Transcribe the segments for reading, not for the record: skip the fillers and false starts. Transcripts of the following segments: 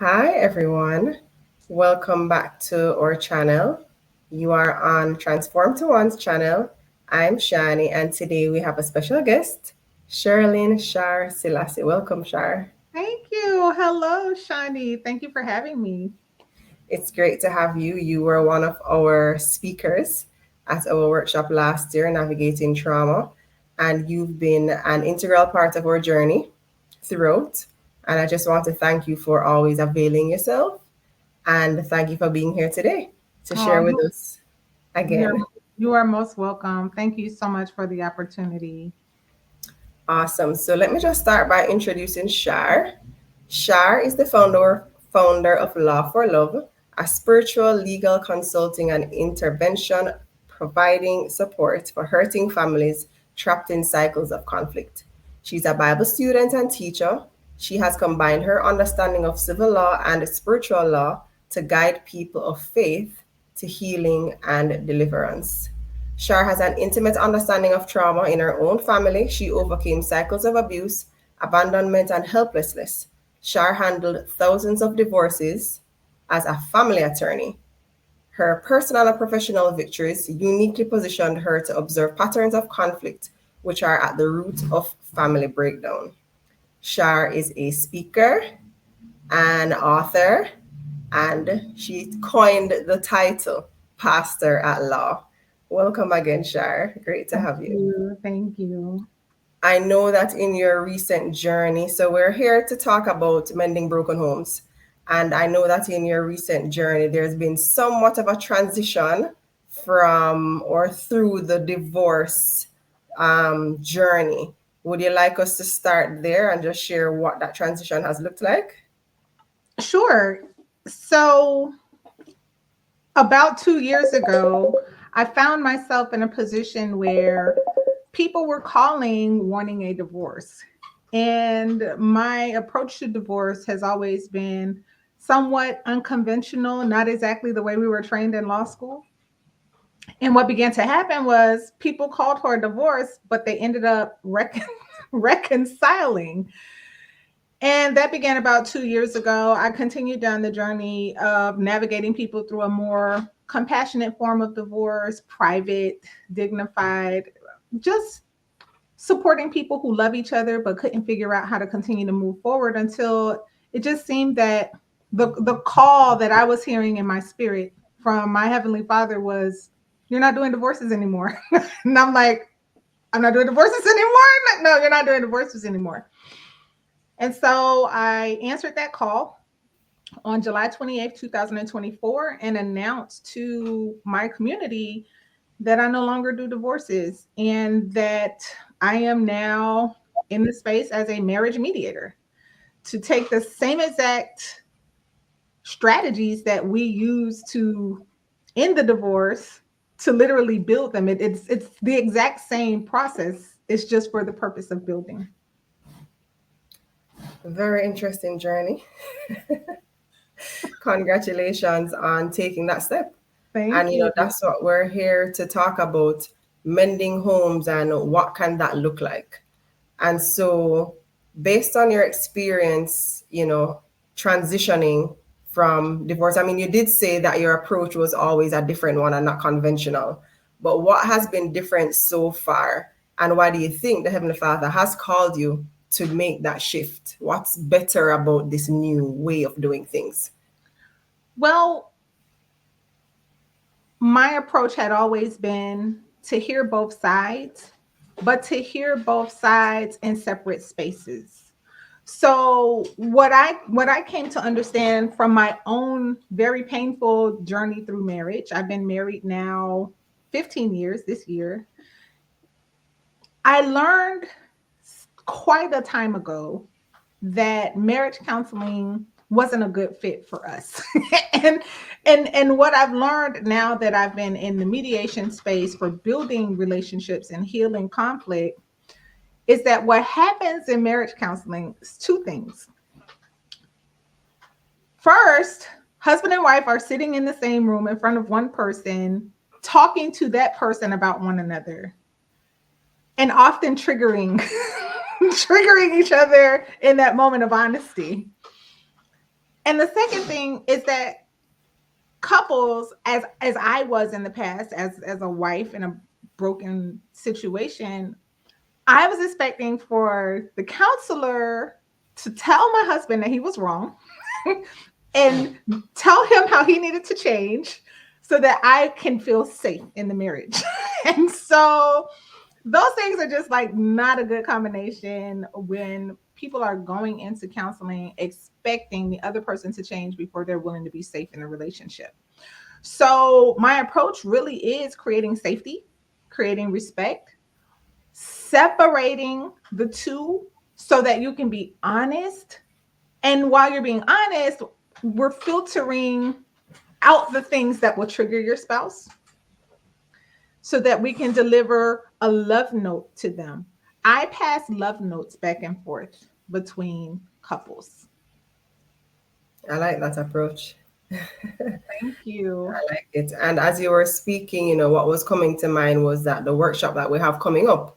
Hi everyone, welcome back to our channel. You are on Transform to One's channel. I'm Shani, and today we have a special guest, Sherlyn, Char, Selassie. Welcome, Char. Thank you. Hello, Shani. Thank you for having me. It's great to have you. You were one of our speakers at our workshop last year, Navigating Trauma, and you've been an integral part of our journey throughout. And I just want to thank you for always availing yourself, and thank you for being here today to Oh, share with us you're again. you are most welcome. Thank you so much for the opportunity. Awesome. So let me just start by introducing Char. Char is the founder of Law for Love, a spiritual legal consulting and intervention providing support for hurting families trapped in cycles of conflict. She's a Bible student and teacher. She has combined her understanding of civil law and spiritual law to guide people of faith to healing and deliverance. Char has an intimate understanding of trauma in her own family. She overcame cycles of abuse, abandonment, and helplessness. Char handled thousands of divorces as a family attorney. Her personal and professional victories uniquely positioned her to observe patterns of conflict which are at the root of family breakdown. Char is a speaker, an author, and she coined the title Pastor at Law. Welcome again, Char. Great to Thank have you. you. Thank you. I know that in your recent journey, so we're here to talk about mending broken homes. And I know that in your recent journey, there's been somewhat of a transition from or through the divorce journey. Would you like us to start there and just share what that transition has looked like? Sure. So, about 2 years ago, I found myself in a position where people were calling wanting a divorce. And my approach to divorce has always been somewhat unconventional, not exactly the way we were trained in law school. And what began to happen was people called for a divorce, but they ended up reconciling. And that began about 2 years ago. I continued down the journey of navigating people through a more compassionate form of divorce, private, dignified, just supporting people who love each other but couldn't figure out how to continue to move forward until it just seemed that the call that I was hearing in my spirit from my heavenly Father was, "You're not doing divorces anymore." And I'm like, "I'm not doing divorces anymore." No, you're not doing divorces anymore. And so I answered that call on July 28th, 2024, and announced to my community that I no longer do divorces and that I am now in the space as a marriage mediator to take the same exact strategies that we use to end the divorce to literally build them. It's the exact same process. It's just for the purpose of building. Very interesting journey. Congratulations on taking that step. Thank And you. that's what we're here to talk about, mending homes and what can that look like. And so based on your experience, transitioning from divorce, I mean, you did say that your approach was always a different one and not conventional. But what has been different so far? And why do you think the Heavenly Father has called you to make that shift? What's better about this new way of doing things? Well, my approach had always been to hear both sides, but to hear both sides in separate spaces. So what I came to understand from my own very painful journey through marriage, I've been married now 15 years this year. I learned quite a time ago that marriage counseling wasn't a good fit for us. and and what I've learned now that I've been in the mediation space for building relationships and healing conflict is that what happens in marriage counseling is two things. First, husband and wife are sitting in the same room in front of one person, talking to that person about one another, and often triggering triggering each other in that moment of honesty. And the second thing is that couples, as I was in the past, as a wife in a broken situation, I was expecting for the counselor to tell my husband that he was wrong and tell him how he needed to change so that I can feel safe in the marriage. And so those things are just like not a good combination when people are going into counseling expecting the other person to change before they're willing to be safe in the relationship. So my approach really is creating safety, creating respect, separating the two so that you can be honest. And while you're being honest, we're filtering out the things that will trigger your spouse so that we can deliver a love note to them. I pass love notes back and forth between couples. I like that approach. Thank you. I like it. And as you were speaking, what was coming to mind was that the workshop that we have coming up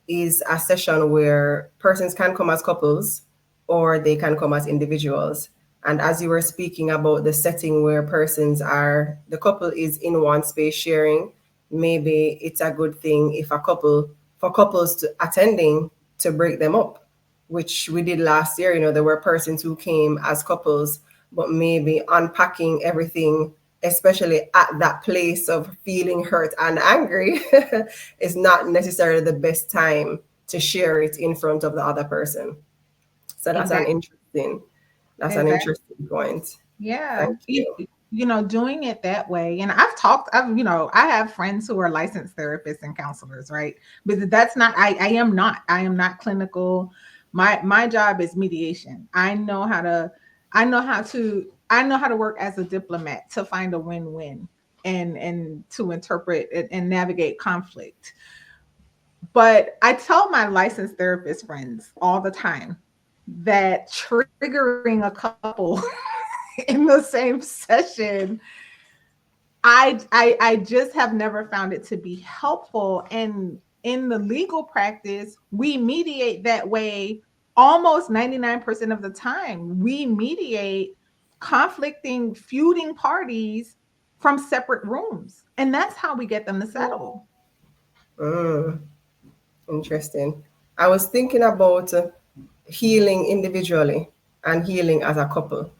is a session where persons can come as couples or they can come as individuals. And as you were speaking about the setting where the couple is in one space sharing, maybe it's a good thing if for couples to attending to break them up, which we did last year. There were persons who came as couples, but maybe unpacking everything, especially at that place of feeling hurt and angry, is not necessarily the best time to share it in front of the other person. So Exactly. that's an Exactly. interesting point. Yeah. Thank you. Doing it that way. And I have friends who are licensed therapists and counselors, right? But that's not, I am not clinical. My job is mediation. I know how to work as a diplomat to find a win-win and to interpret and navigate conflict. But I tell my licensed therapist friends all the time that triggering a couple in the same session, I just have never found it to be helpful. And in the legal practice, we mediate that way almost 99% of the time. We mediate conflicting, feuding parties from separate rooms. And that's how we get them to settle. Mm, interesting. I was thinking about healing individually and healing as a couple.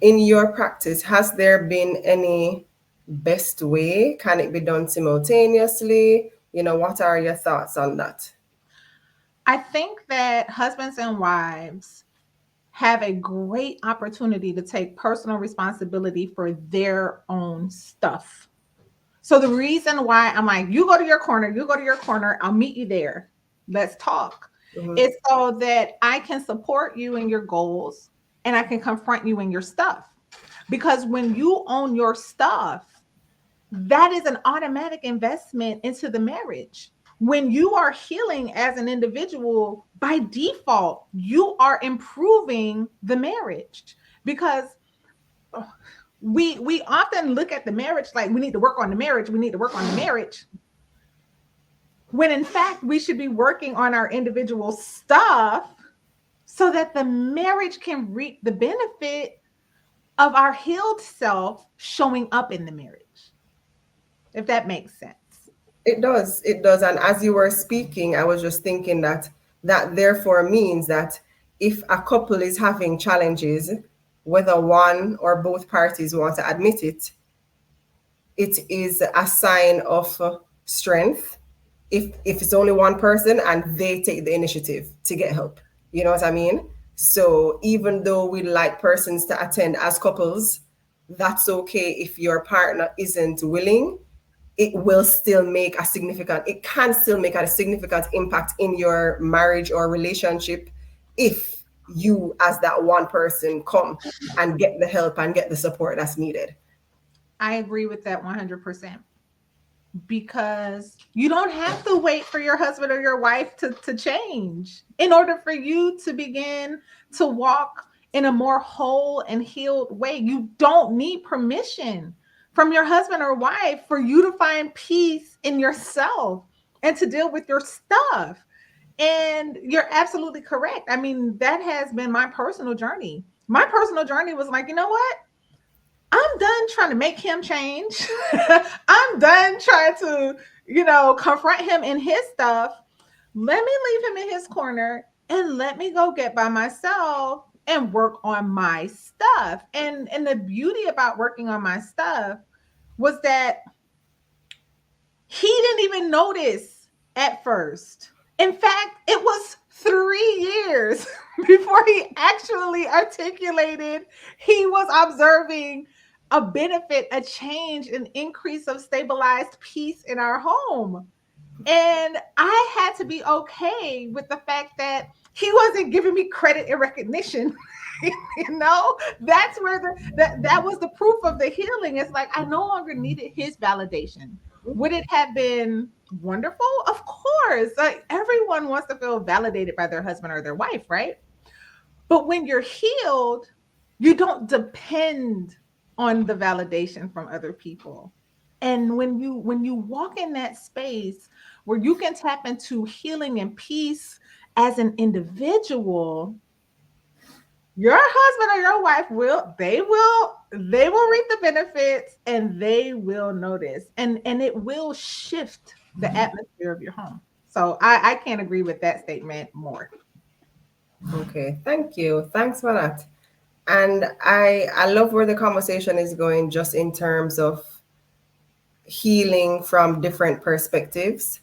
In your practice, has there been any best way? Can it be done simultaneously? What are your thoughts on that? I think that husbands and wives have a great opportunity to take personal responsibility for their own stuff. So the reason why I'm like, you go to your corner, I'll meet you there. Let's talk. Hmm. It's so that I can support you in your goals and I can confront you in your stuff. Because when you own your stuff, that is an automatic investment into the marriage. When you are healing as an individual, by default, you are improving the marriage because we often look at the marriage like we need to work on the marriage, we need to work on the marriage. When in fact, we should be working on our individual stuff so that the marriage can reap the benefit of our healed self showing up in the marriage, if that makes sense. It does. It does. And as you were speaking, I was just thinking that therefore means that if a couple is having challenges, whether one or both parties want to admit it, it is a sign of strength if it's only one person and they take the initiative to get help. You know what I mean? So even though we like persons to attend as couples, that's okay if your partner isn't willing. It can still make a significant impact in your marriage or relationship if you as that one person come and get the help and get the support that's needed. I agree with that 100% because you don't have to wait for your husband or your wife to change in order for you to begin to walk in a more whole and healed way. You don't need permission from your husband or wife for you to find peace in yourself and to deal with your stuff. And you're absolutely correct. I mean, that has been my personal journey. my personal journey was like, you know what? I'm done trying to make him change. I'm done trying to, confront him in his stuff. Let me leave him in his corner and let me go get by myself and work on my stuff. And the beauty about working on my stuff was that he didn't even notice at first. In fact, it was 3 years before he actually articulated he was observing a benefit, a change, an increase of stabilized peace in our home. And I had to be okay with the fact that he wasn't giving me credit and recognition. That's where that was the proof of the healing. It's like I no longer needed his validation. Would it have been wonderful? Of course. Like everyone wants to feel validated by their husband or their wife, right? But when you're healed, you don't depend on the validation from other people. And when you walk in that space where you can tap into healing and peace as an individual, your husband or your wife will reap the benefits and they will notice and it will shift the atmosphere of your home. So I can't agree with that statement more. Okay, thank you. Thanks for that. And I love where the conversation is going just in terms of healing from different perspectives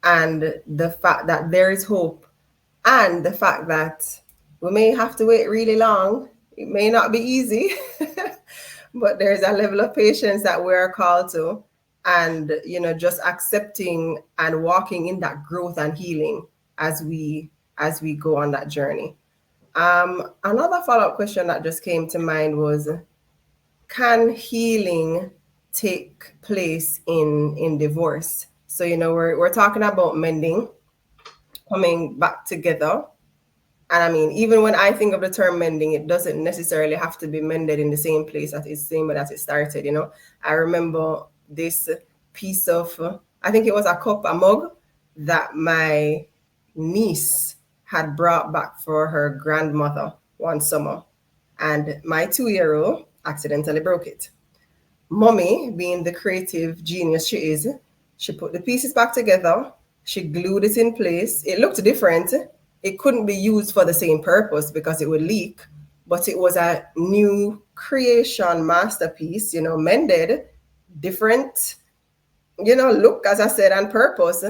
and the fact that there is hope and the fact that we may have to wait really long. It may not be easy, but there's a level of patience that we're called to. And, just accepting and walking in that growth and healing as we go on that journey. Another follow-up question that just came to mind was, can healing take place in divorce? So, we're talking about mending, coming back together. And I mean, even when I think of the term mending, it doesn't necessarily have to be mended in the same place that it's same as it started. I remember this piece of, I think it was a mug that my niece had brought back for her grandmother one summer. And my 2-year-old accidentally broke it. Mommy, being the creative genius she is, she put the pieces back together. She glued it in place. It looked different. It couldn't be used for the same purpose because it would leak, but it was a new creation masterpiece, mended, different, look, as I said, and purpose,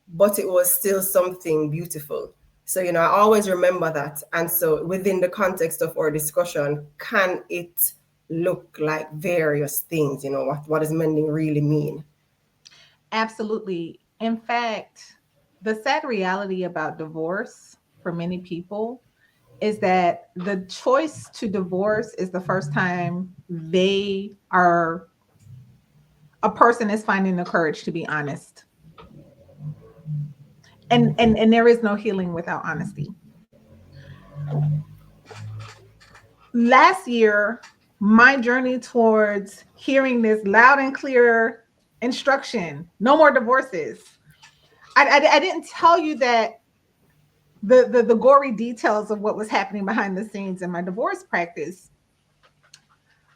but it was still something beautiful. So, I always remember that. And so within the context of our discussion, can it look like various things? What does mending really mean? Absolutely. In fact, the sad reality about divorce for many people is that the choice to divorce is the first time a person is finding the courage to be honest. And there is no healing without honesty. Last year, my journey towards hearing this loud and clear instruction, no more divorces. I didn't tell you that the gory details of what was happening behind the scenes in my divorce practice.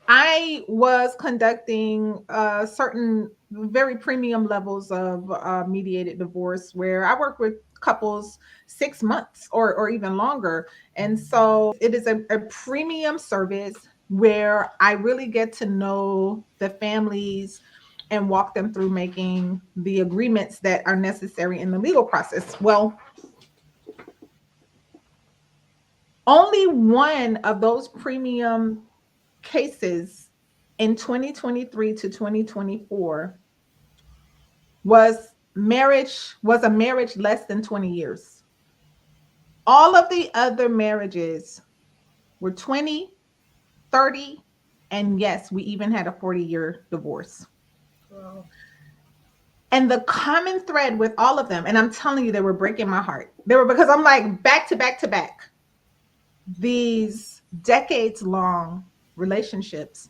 I was conducting certain very premium levels of mediated divorce where I work with couples 6 months or even longer. And so it is a premium service where I really get to know the families and walk them through making the agreements that are necessary in the legal process. Well, only one of those premium cases in 2023 to 2024 was a marriage less than 20 years. All of the other marriages were 20, 30, and yes, we even had a 40-year divorce. Wow. And the common thread with all of them, and I'm telling you, they were breaking my heart. They were, because I'm like back to back to back. These decades long relationships.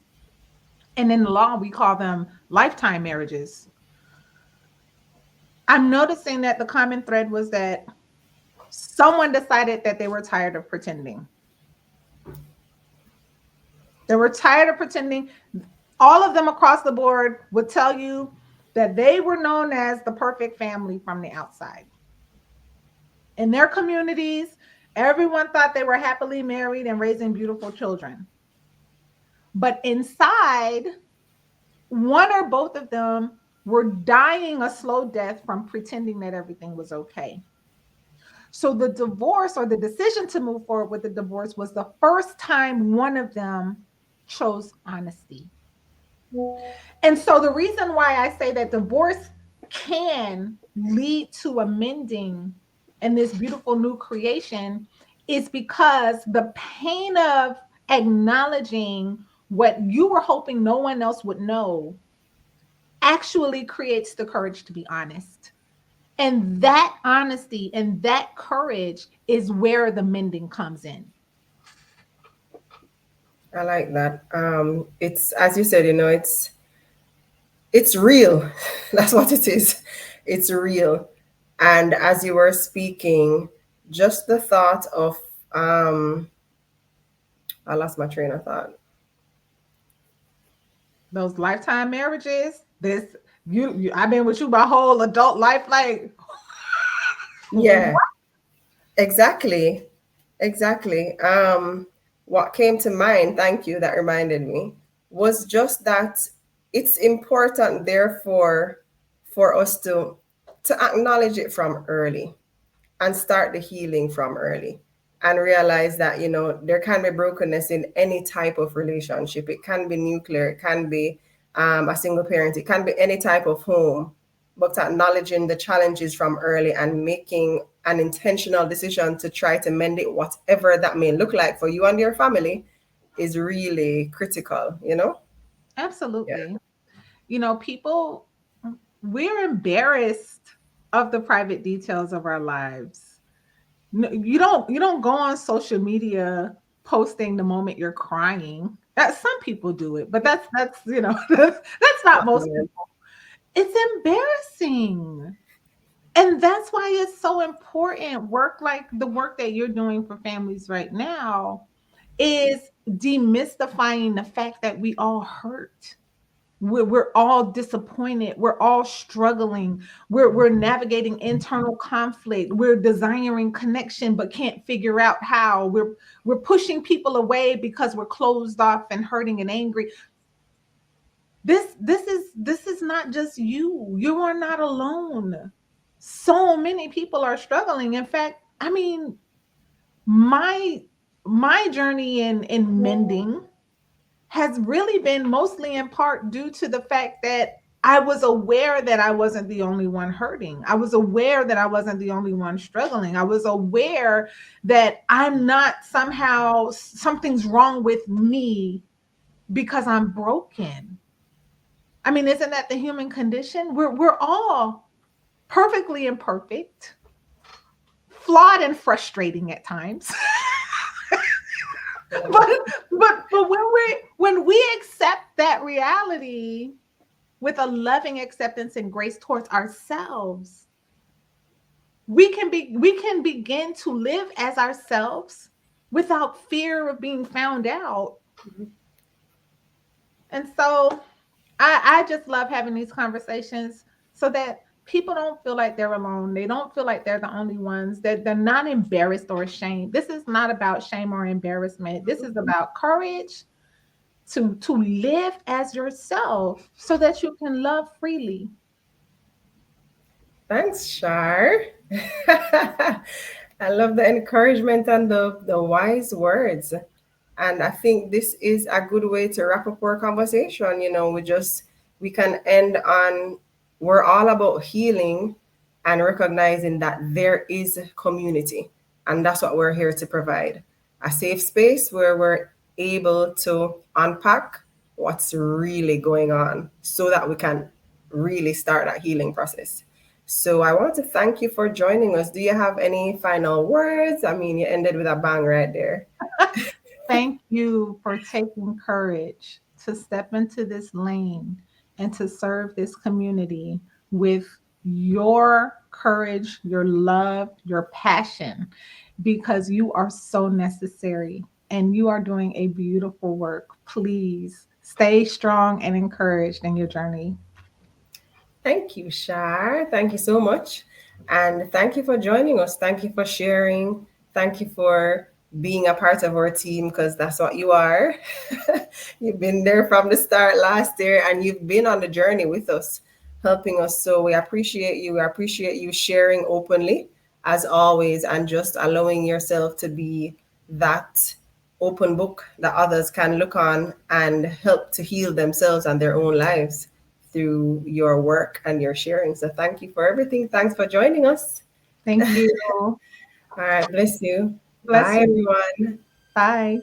And in the law, we call them lifetime marriages. I'm noticing that the common thread was that someone decided that they were tired of pretending. They were tired of pretending. All of them across the board would tell you that they were known as the perfect family from the outside. In their communities, everyone thought they were happily married and raising beautiful children. But inside, one or both of them were dying a slow death from pretending that everything was okay. So the divorce, or the decision to move forward with the divorce, was the first time one of them chose honesty. And so the reason why I say that divorce can lead to amending and this beautiful new creation is because the pain of acknowledging what you were hoping no one else would know actually creates the courage to be honest. And that honesty and that courage is where the mending comes in. I like that. It's as you said, it's real. That's what it is. It's real. And as you were speaking, just the thought of I lost my train of thought. Those lifetime marriages, this I've been with you my whole adult life, like Yeah, exactly. Exactly. What came to mind, thank you, that reminded me, was just that it's important, therefore, for us to acknowledge it from early and start the healing from early and realize that there can be brokenness in any type of relationship. It can be nuclear, it can be a single parent, it can be any type of home, but acknowledging the challenges from early and making an intentional decision to try to mend it, whatever that may look like for you and your family, is really critical. Yeah. absolutely. People, we're embarrassed of the private details of our lives. You don't go on social media posting the moment you're crying. That some people do it, but that's that's not most people. It's embarrassing. And that's why it's so important. Work like the work that you're doing for families right now is demystifying the fact that we all hurt. We're all disappointed. We're all struggling. We're navigating internal conflict. We're desiring connection, but can't figure out how. We're pushing people away because we're closed off and hurting and angry. This is not just you. You are not alone. So many people are struggling. In fact, I mean, my my journey in mending has really been mostly in part due to the fact that I was aware that I wasn't the only one hurting. I was aware that I wasn't the only one struggling. I was aware that I'm not somehow, something's wrong with me because I'm broken. I mean, isn't that the human condition? We're all perfectly imperfect, flawed and frustrating at times. but when we accept that reality with a loving acceptance and grace towards ourselves, we can begin to live as ourselves without fear of being found out. And so I just love having these conversations so that people don't feel like they're alone. They don't feel like they're the only ones, that they're not embarrassed or ashamed. This is not about shame or embarrassment. This is about courage to live as yourself so that you can love freely. Thanks, Char. I love the encouragement and the wise words. And I think this is a good way to wrap up our conversation. We can end on, we're all about healing and recognizing that there is community. And that's what we're here to provide. A safe space where we're able to unpack what's really going on so that we can really start that healing process. So I want to thank you for joining us. Do you have any final words? I mean, you ended with a bang right there. Thank you for taking courage to step into this lane and to serve this community with your courage, your love, your passion, because you are so necessary. and you are doing a beautiful work. Please stay strong and encouraged in your journey. Thank you, Char. Thank you so much. And thank you for joining us. Thank you for sharing. Thank you for being a part of our team because that's what you are. You've been there from the start last year and you've been on the journey with us, helping us. So we appreciate you. We appreciate you sharing openly as always and just allowing yourself to be that open book that others can look on and help to heal themselves and their own lives through your work and your sharing. So thank you for everything. Thanks for joining us. Thank you. All right, bless you. Bless Bye, you. everyone. Bye.